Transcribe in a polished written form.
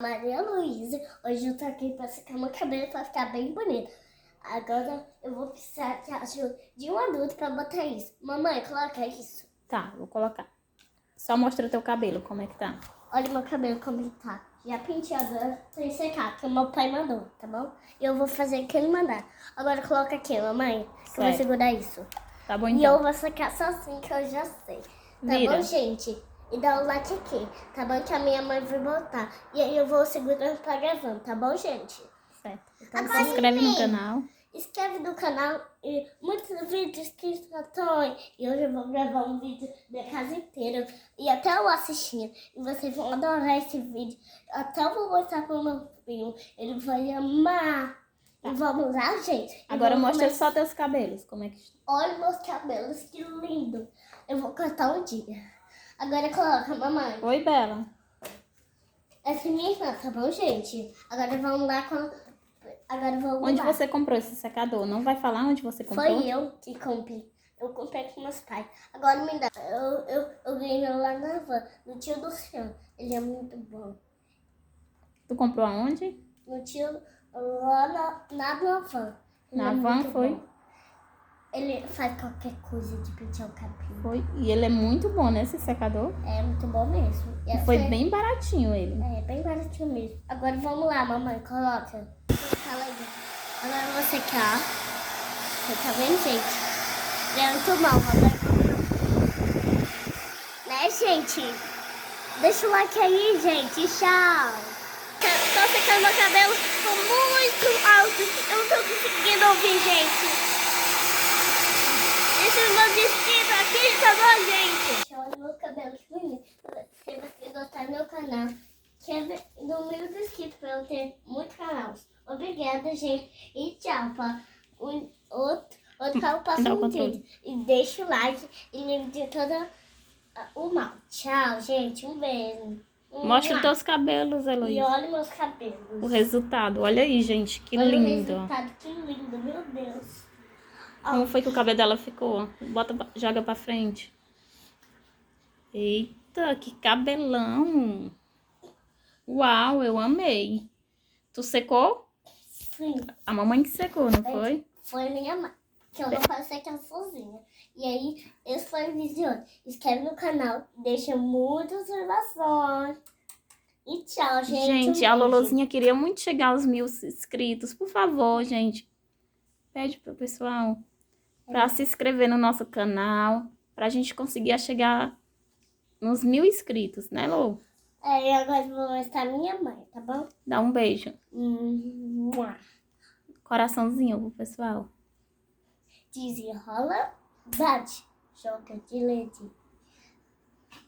Maria Luísa, hoje eu tô aqui pra secar meu cabelo pra ficar bem bonito. Agora eu vou precisar de ajuda de um adulto pra botar isso. Mamãe, coloca isso. Tá, vou colocar. Só mostra teu cabelo, como é que tá. Olha meu cabelo como ele tá. Já pintei agora pra secar, que o meu pai mandou, tá bom? E eu vou fazer o que ele mandar. Agora coloca aqui, mamãe, que eu vou segurar isso. Tá bom E então. eu vou secar sozinho, que eu já sei. Tá Vira. bom, gente? E dá o like aqui, tá bom? Que a minha mãe vai botar. E aí eu vou segurando pra gravando, tá bom, gente? Certo. Então Agora, se inscreve no sim. canal. Inscreve no canal e muitos vídeos que estão. E hoje eu vou gravar um vídeo da casa inteira. E até eu assistindo. E vocês vão adorar esse vídeo. Até eu vou mostrar pro meu filho. Ele vai amar. Tá. E vamos lá, gente? Agora mostra só teus cabelos, como é que está. Olha meus cabelos, que lindo. Eu vou cortar um dia. Agora coloca, mamãe. Oi, Bela. Essa é minha irmã, tá bom, gente? Agora vamos lá com... Agora vamos Onde lá. você comprou esse secador? Não vai falar onde você comprou? Foi eu que comprei. Eu comprei com meus pais. Agora me dá. Eu ganhei lá na van, no tio do Luciano. Ele é muito bom. Tu comprou aonde? No tio, lá na van. Ele Na é van, muito foi? bom. Ele faz qualquer coisa de pentear o cabelo. Foi. E ele é muito bom, né, esse secador? É muito bom mesmo. E foi bem baratinho ele. É, bem baratinho mesmo. Agora vamos lá, mamãe, coloca. Fala aí. Agora eu vou secar. Você tá vendo, gente? É muito mal, né, gente? Deixa o like aí, gente. Tchau. Tô secando meu cabelo com muito alto. Eu não tô conseguindo ouvir, gente. Deixa os meus inscritos aqui, tá bom, gente? Olha meu cabelo, que bonito. Se você gostar do meu canal, quer número de inscritos pra eu ter muitos canais. Obrigada, gente. E tchau. Pra outro eu passo um vídeo. E deixa o like e livre de todo o mal. Tchau, gente. Um beijo. Mostra os teus cabelos, E Heloísa. olha meus cabelos. O resultado. Olha aí, gente. Que olha lindo. o resultado, que lindo. Meu Deus. Como foi que o cabelo dela ficou? Joga pra frente. Eita, que cabelão. Uau, eu amei. Tu secou? Sim. A mamãe que secou, não foi? Foi minha mãe. Que eu não faço secar sozinha. E aí, esse foi o vídeo de hoje. Inscreve no canal, deixa muitas observações. E tchau, gente. Gente, a Lolozinha queria muito chegar aos 1000 inscritos. Por favor, gente. Pede pro pessoal pra se inscrever no nosso canal. Pra gente conseguir chegar nos 1000 inscritos, né, Lô? É, e agora eu vou mostrar minha mãe, tá bom? Dá um beijo. Mua. Coraçãozinho pro pessoal. Desenrola, bate, joga de leite.